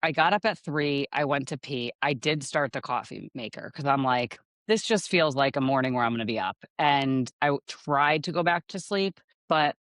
I got up at 3, I went to pee. I did start the coffee maker because I'm like, "This just feels like a morning where I'm gonna be up." And tried to go back to sleep, but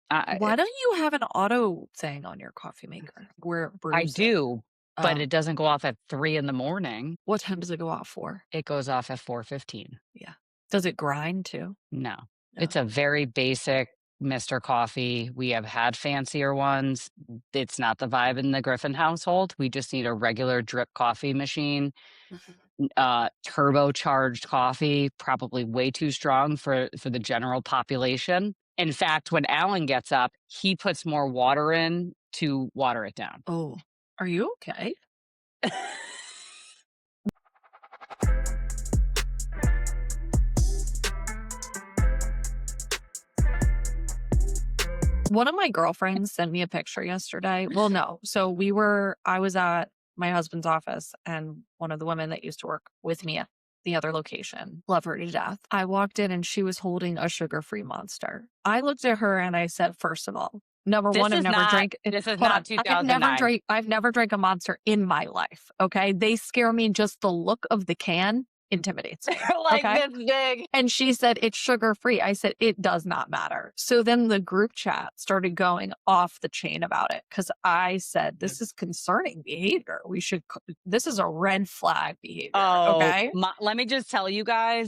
I Why don't you have an auto thing on your coffee maker where it I brews it? do, but Oh, it doesn't go off at 3 in the morning. what time does it go off for? It goes off at 4:15. Yeah. Does it grind too? No. It's No. a very basic Mr. Coffee. We have had fancier ones. It's not the vibe in the Griffin household. We just need a regular drip coffee machine. Mhm. Turbocharged coffee, probably way too strong for the general population. In fact, when Alan gets up, he puts more water in to water it down. Oh, are you okay? One of my girlfriends sent me a picture yesterday. Well, no. I was at my husband's office, and one of the women that used to work with me at the other location, love her to death. I walked in and she was holding a sugar-free Monster. I looked at her and I said, first of all, number one, This is hold on. not 2009. I've never drank a Monster in my life. Okay. They scare me. Just the look of the can intimidates me. They're like Okay. this big. And she said, it's sugar free. I said, it does not matter. So then the group chat started going off the chain about it because I said, this is concerning behavior. This is a red flag behavior. Oh, Okay. let me just tell you guys,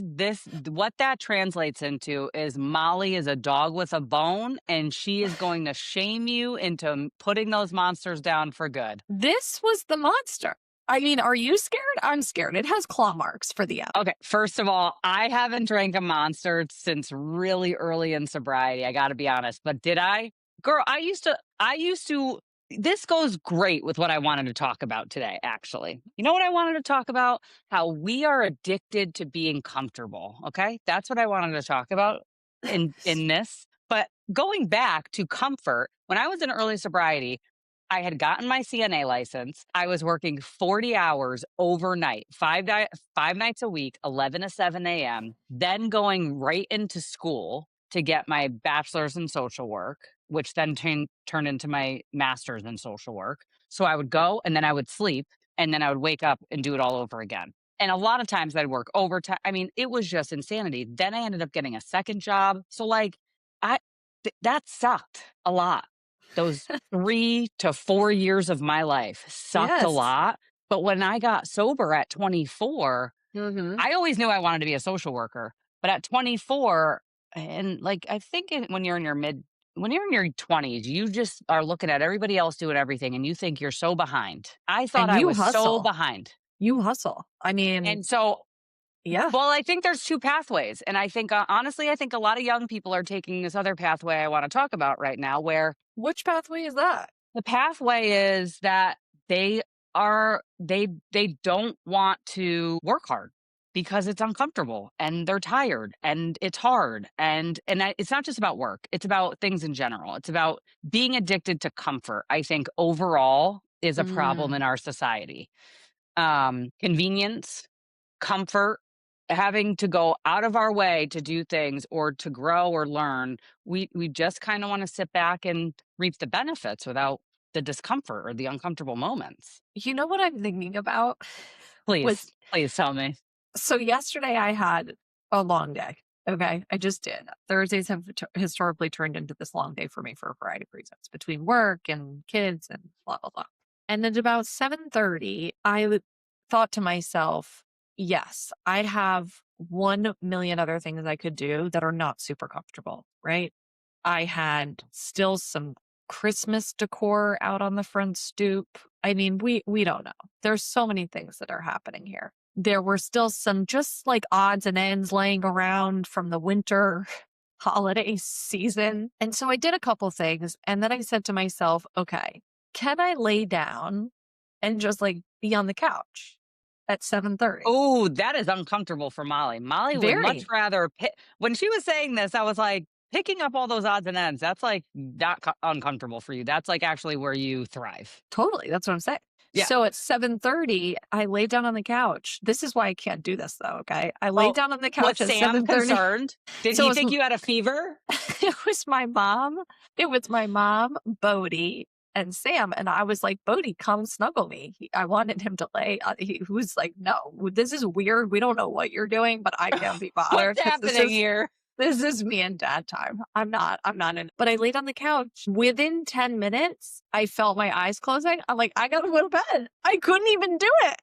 what that translates into is Molly is a dog with a bone, and she is going to shame you into putting those monsters down for good. This was the Monster. I mean, are you scared? I'm scared. It has claw marks for the end. Okay, first of all, I haven't drank a Monster since really early in sobriety, I gotta be honest, but did I? Girl, I used to this goes great with what I wanted to talk about today, actually. You know what I wanted to talk about? How we are addicted to being comfortable, okay? That's what I wanted to talk about in this. But going back to comfort, when I was in early sobriety, I had gotten my CNA license. I was working 40 hours overnight, 5 nights a week, 11 to 7 a.m., then going right into school to get my bachelor's in social work, which then turned into my master's in social work. So I would go and then I would sleep and then I would wake up and do it all over again. And a lot of times I'd work overtime. I mean, it was just insanity. Then I ended up getting a second job. So, like, I, that sucked a lot. Those 3 to 4 years of my life sucked a Yes. lot, but when I got sober at 24, Mm-hmm. I always knew I wanted to be a social worker, but at 24 and, like, I think when you're in your 20s, you just are looking at everybody else doing everything, and you think you're so behind. I thought And I you was so hustle. behind, You hustle. I mean, and so yeah. well, I think there's 2 pathways, and I think, honestly, I think a lot of young people are taking this other pathway I wanna talk about right now, where Which pathway is that? the pathway is that they don't want to work hard because it's uncomfortable and they're tired and it's hard it's not just about work, it's about things in general. It's about being addicted to comfort. I think overall is a problem Mm. in our society. Convenience, comfort, having to go out of our way to do things or to grow or learn. We just kind of want to sit back and reap the benefits without the discomfort or the uncomfortable moments. You know what I'm thinking about? Was Please tell me. so yesterday I had a long day. Okay. I just did. Thursdays have historically turned into this long day for me for a variety of reasons between work and kids and blah, blah, blah. And at about 7:30, thought to myself, yes, I have 1 million other things I could do that are not super comfortable. Right. I had still some Christmas decor out on the front stoop. I mean, we don't know. There's so many things that are happening here. There were still some just like odds and ends laying around from the winter holiday season. And so I did a couple things and then I said to myself, okay, can I lay down and just like be on the couch at 7:30? Oh, that is uncomfortable for Molly. Molly would much Very. rather when she was saying this, I was like, picking up all those odds and ends, that's like not uncomfortable for you. That's like actually where you thrive. Totally, that's what I'm saying. Yeah. So at 7:30, I laid down on the couch. This is why I can't do this though, okay? I laid Well, down on the was couch at Sam 7:30. concerned? Did So he it was think you had a fever? it was my mom. It was my mom, Bodie, and Sam, and I was like, Bodhi, come snuggle me. I wanted him to lay. He was like, no, this is weird. We don't know what you're doing, but I can't be bothered What's because happening here? this is me and dad time. I'm not in. But I laid on the couch. Within 10 minutes, I felt my eyes closing. I'm like, I gotta go to bed. I couldn't even do it.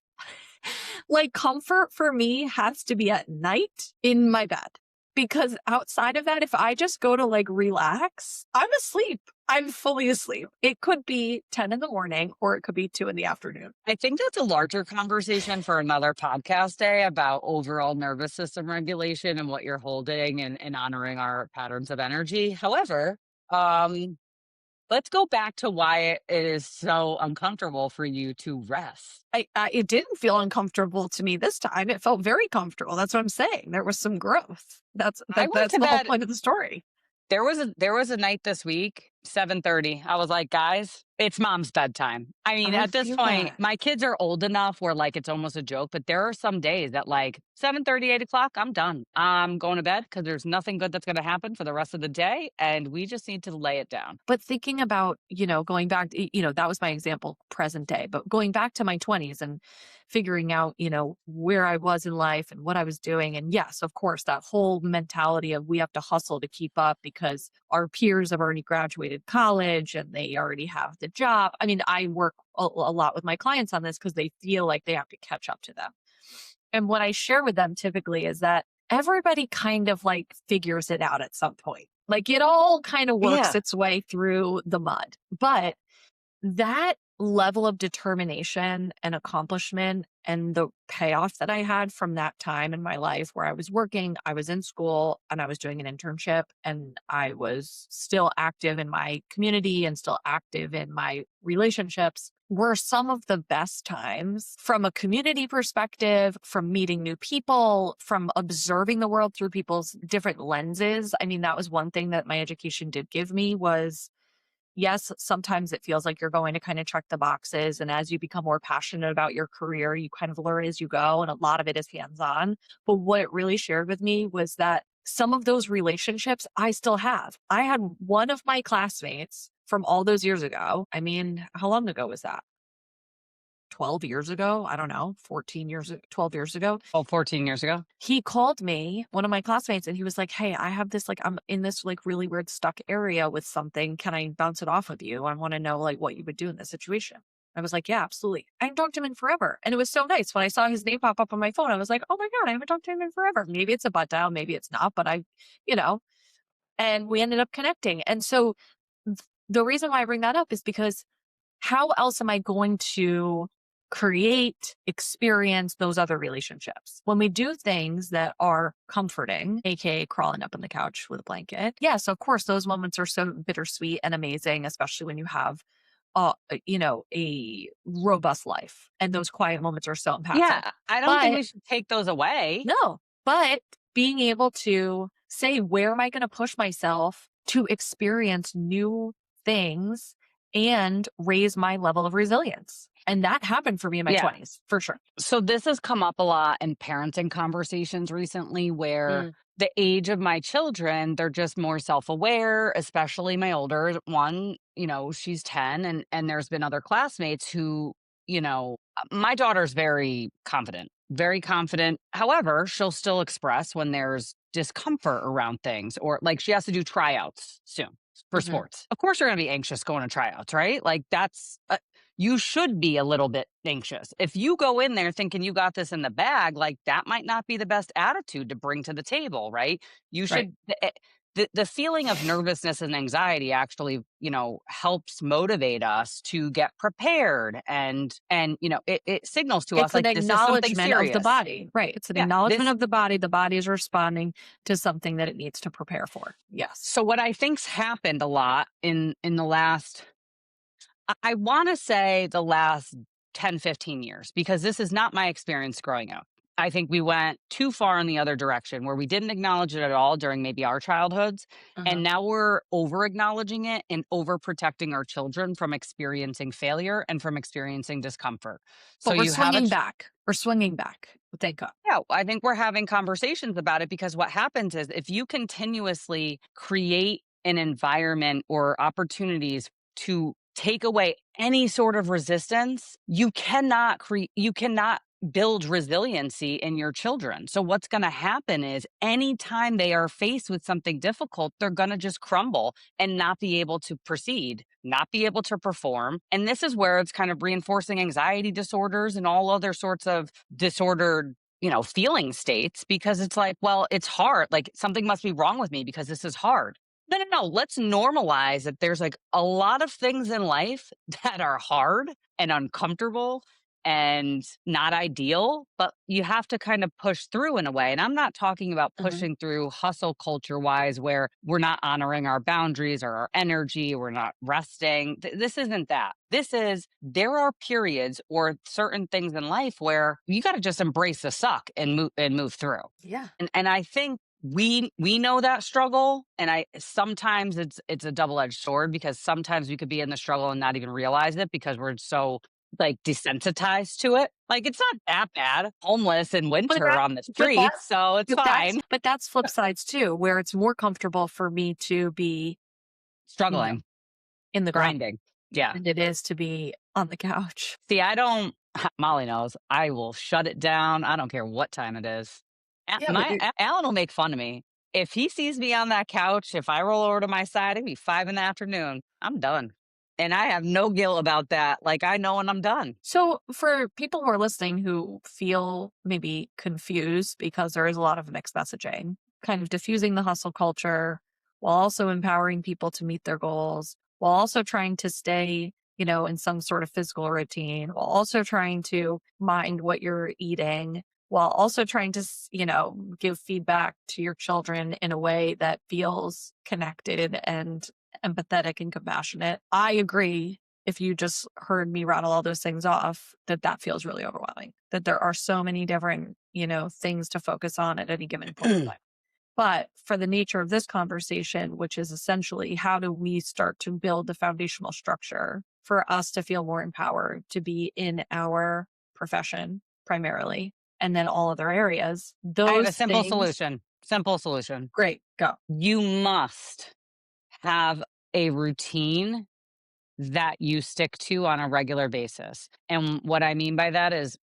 Like, comfort for me has to be at night in my bed. Because outside of that, if I just go to like relax, I'm asleep. I'm fully asleep. It could be 10 in the morning or it could be 2 in the afternoon. I think that's a larger conversation for another podcast day about overall nervous system regulation and what you're holding and honoring our patterns of energy. However, um, let's go back to why it is so uncomfortable for you to rest. It didn't feel uncomfortable to me this time. It felt very comfortable. That's what I'm saying. There was some growth. I went That's to the whole bed. point of the story. There was a night this week, 7:30. I was like, guys, it's mom's bedtime. I mean, I at this feel point, that. my kids are old enough where like it's almost a joke, but there are some days that like 7:30, 8 o'clock, I'm done. I'm going to bed because there's nothing good that's gonna happen for the rest of the day. And we just need to lay it down. But thinking about, going back, that was my example, present day, but going back to my 20s and figuring out, where I was in life and what I was doing. And yes, of course, that whole mentality of we have to hustle to keep up because our peers have already graduated college and they already have the job. I mean, I work a lot with my clients on this because they feel like they have to catch up to them. And what I share with them typically is that everybody kind of like figures it out at some point. Like it all kind of works Yeah. its way through the mud. But that level of determination and accomplishment and the payoff that I had from that time in my life where I was working, I was in school and I was doing an internship and I was still active in my community and still active in my relationships were some of the best times from a community perspective, from meeting new people, from observing the world through people's different lenses. I mean, that was one thing that my education did give me was yes, sometimes it feels like you're going to kind of check the boxes. And as you become more passionate about your career, you kind of learn as you go. And a lot of it is hands on. But what it really shared with me was that some of those relationships I still have. I had one of my classmates from all those years ago. I mean, how long ago was that? 12 years ago? I don't know, 14 years, 12 years ago. Oh, 14 years ago. He called me, one of my classmates, and he was like, hey, I have this, like, I'm in this like really weird stuck area with something. Can I bounce it off with you? I want to know like what you would do in this situation. I was like, yeah, absolutely. I hadn't talked to him in forever. And it was so nice. When I saw his name pop up on my phone, I was like, oh my God, I haven't talked to him in forever. Maybe it's a butt dial, maybe it's not, but you know, and we ended up connecting. And so the reason why I bring that up is because how else am I going to create, experience those other relationships? When we do things that are comforting, AKA crawling up on the couch with a blanket. Yes, of course, those moments are so bittersweet and amazing, especially when you have a robust life and those quiet moments are so impactful. Yeah. I don't think But we should take those away. no, but being able to say, where am I going to push myself to experience new things and raise my level of resilience? And that happened for me in my Yeah. 20s, for sure. So this has come up a lot in parenting conversations recently where Mm, the age of my children, they're just more self-aware, especially my older one, she's 10 and there's been other classmates who, my daughter's very confident, very confident. However, she'll still express when there's discomfort around things or like she has to do tryouts soon for mhm, sports. Of course you're going to be anxious going to tryouts, right? Like that's you should be a little bit anxious. If you go in there thinking you got this in the bag, like that might not be the best attitude to bring to the table, right? You right. should the feeling of nervousness and anxiety actually, helps motivate us to get prepared and it signals to us It's an like this is something acknowledgement of the serious. body, right? It's an Yeah, acknowledgement this of the body. The body is responding to something that it needs to prepare for. Yes. so what I think's happened a lot in the last I want to say the last 10, 15 years, because this is not my experience growing up. I think we went too far in the other direction where we didn't acknowledge it at all during maybe our childhoods. Uh-huh. And now we're over acknowledging it and over protecting our children from experiencing failure and from experiencing discomfort. So But we're you have a swinging back. We're swinging back. Thank God. yeah, I think we're having conversations about it because what happens is if you continuously create an environment or opportunities to take away any sort of resistance, you cannot build resiliency in your children. So what's going to happen is anytime they are faced with something difficult, they're going to just crumble and not be able to proceed, not be able to perform. And this is where it's kind of reinforcing anxiety disorders and all other sorts of disordered, feeling states, because it's like, well, it's hard. Like something must be wrong with me because this is hard. No, no, no. Let's normalize that there's like a lot of things in life that are hard and uncomfortable and not ideal, but you have to kind of push through in a way. And I'm not talking about Mhm. pushing through hustle culture wise, where we're not honoring our boundaries or our energy, we're not resting. This isn't that. This is, there are periods or certain things in life where you got to just embrace the suck and move through. Yeah. And I think we know that struggle, and I sometimes it's a double-edged sword, because sometimes we could be in the struggle and not even realize it because we're so like desensitized to it. Like it's not that bad. Homeless in But winter that on the but that streets, so it's that's fine. but that's flip sides too, where it's more comfortable for me to be, you know, Struggling, in the ground grinding. Yeah. than it is to be on the couch. See, I don't Molly knows, I will shut it down. I don't care what time it is. Yeah, but Alan will make fun of me. If he sees me on that couch, if I roll over to my side, it'd be 5 in the afternoon. I'm done. And I have no guilt about that. Like I know when I'm done. so for people who are listening who feel maybe confused because there is a lot of mixed messaging, kind of diffusing the hustle culture while also empowering people to meet their goals, while also trying to stay, in some sort of physical routine, while also trying to mind what you're eating, while also trying to, give feedback to your children in a way that feels connected and empathetic and compassionate. I agree, if you just heard me rattle all those things off, that feels really overwhelming. That there are so many different, things to focus on at any given point in time. But for the nature of this conversation, which is essentially how do we start to build the foundational structure for us to feel more empowered to be in our profession primarily, and then all other areas, I have a those simple things, solution. Simple solution. great, go. You must have a routine that you stick to on a regular basis. And what I mean by that is,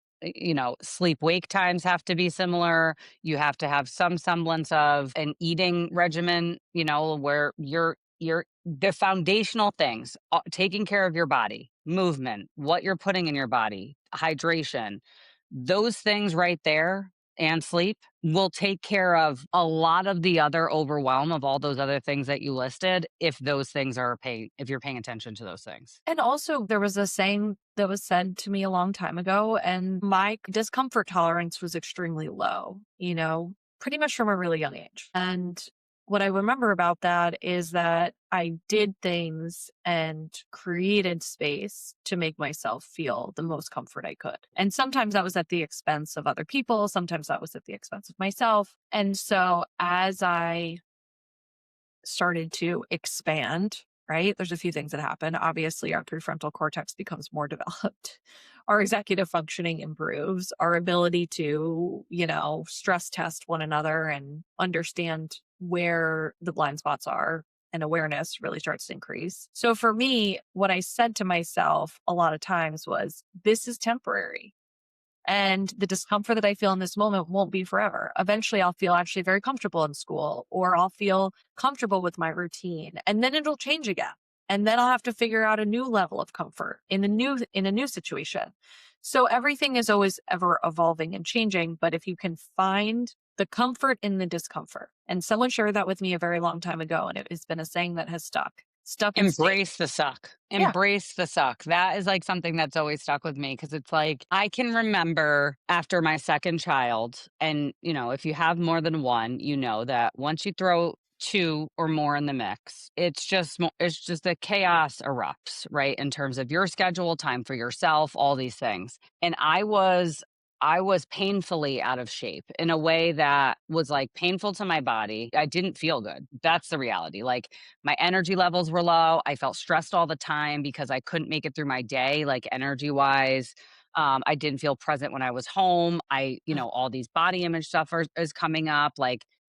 sleep wake times have to be similar. You have to have some semblance of an eating regimen, where you're the foundational things, taking care of your body, movement, what you're putting in your body, hydration, those things right there, and sleep will take care of a lot of the other overwhelm of all those other things that you listed, if you're paying attention to those things. And also, there was a saying that was said to me a long time ago, and my discomfort tolerance was extremely low, pretty much from a really young age. And what I remember about that is that I did things and created space to make myself feel the most comfort I could. And sometimes that was at the expense of other people, sometimes that was at the expense of myself. And so as I started to expand, right? There's a few things that happen. Obviously, our prefrontal cortex becomes more developed. Our executive functioning improves. Our ability to, stress test one another and understand where the blind spots are and awareness really starts to increase. So for me, what I said to myself a lot of times was, this is temporary. And the discomfort that I feel in this moment won't be forever. Eventually, I'll feel actually very comfortable in school, or I'll feel comfortable with my routine, and then it'll change again. And then I'll have to figure out a new level of comfort in a new situation. So everything is always ever evolving and changing. But if you can find the comfort in the discomfort, and someone shared that with me a very long time ago, and it has been a saying that has stuck and stayed. Embrace the suck. Yeah. Embrace the suck. That is like something that's always stuck with me, because it's like I can remember after my second child, and if you have more than one, you know that once you throw two or more in the mix, it's just the chaos erupts, right? In terms of your schedule, time for yourself, all these things. And I was painfully out of shape in a way that was like painful to my body. I didn't feel good. That's the reality. Like my energy levels were low. I felt stressed all the time because I couldn't make it through my day, like energy wise. I didn't feel present when I was home. All these body image stuff is coming up.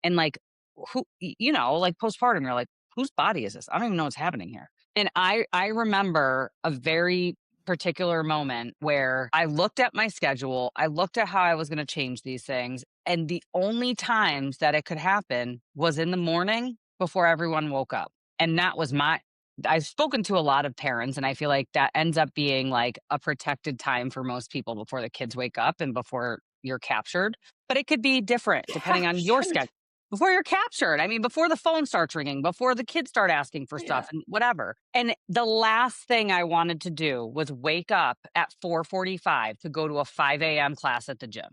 And like, like postpartum, you're like, whose body is this? I don't even know what's happening here. And I remember a very particular moment where I looked at my schedule, I looked at how I was gonna change these things, and the only times that it could happen was in the morning before everyone woke up. And that was my I've spoken to a lot of parents, and I feel like that ends up being like a protected time for most people before the kids wake up and before you're captured. But it could be different depending on your Captured. schedule. Before you're captured. I mean, before the phone starts ringing, before the kids start asking for Yeah. stuff and whatever. And the last thing I wanted to do was wake up at 4:45 to go to a 5 a.m. class at the gym.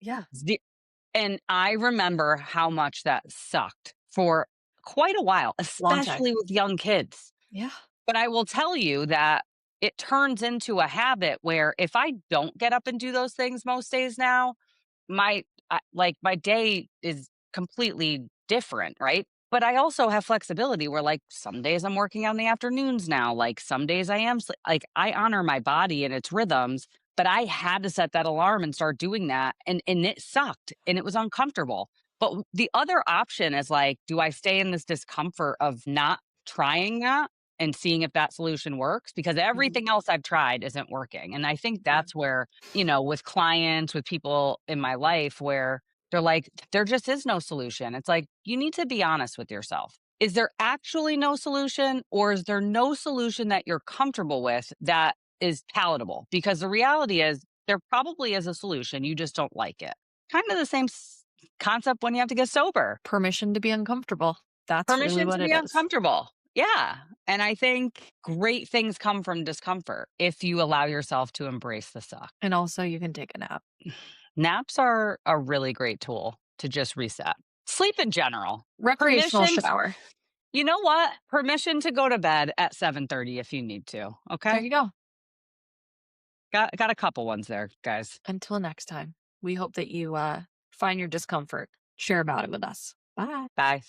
Yeah. The- And I remember how much that sucked for quite a while, Long time. especially with young kids. Yeah. But I will tell you that it turns into a habit where if I don't get up and do those things most days now, my day is completely different, right? But I also have flexibility where like some days I'm working out in the afternoons now, like some days I am like I honor my body and its rhythms, but I had to set that alarm and start doing that and it sucked and it was uncomfortable. But the other option is like, do I stay in this discomfort of not trying that and seeing if that solution works? Because Mhm. everything else I've tried isn't working. And I think Yeah. that's where, with clients, with people in my life where they're like, there just is no solution. It's like, you need to be honest with yourself. Is there actually no solution, or is there no solution that you're comfortable with that is palatable? Because the reality is, there probably is a solution. You just don't like it. Kind of the same concept when you have to get sober. Permission to be uncomfortable. That's really Permission what to it be is. uncomfortable. Yeah. And I think great things come from discomfort if you allow yourself to embrace the suck. And also you can take a nap. Naps are a really great tool to just reset. Sleep in general. Recreational Permission shower. You know what? Permission to go to bed at 7:30 if you need to, There okay? you go. Got a couple ones there, guys. Until next time, we hope that you find your discomfort. Share about it with us. Bye. Bye.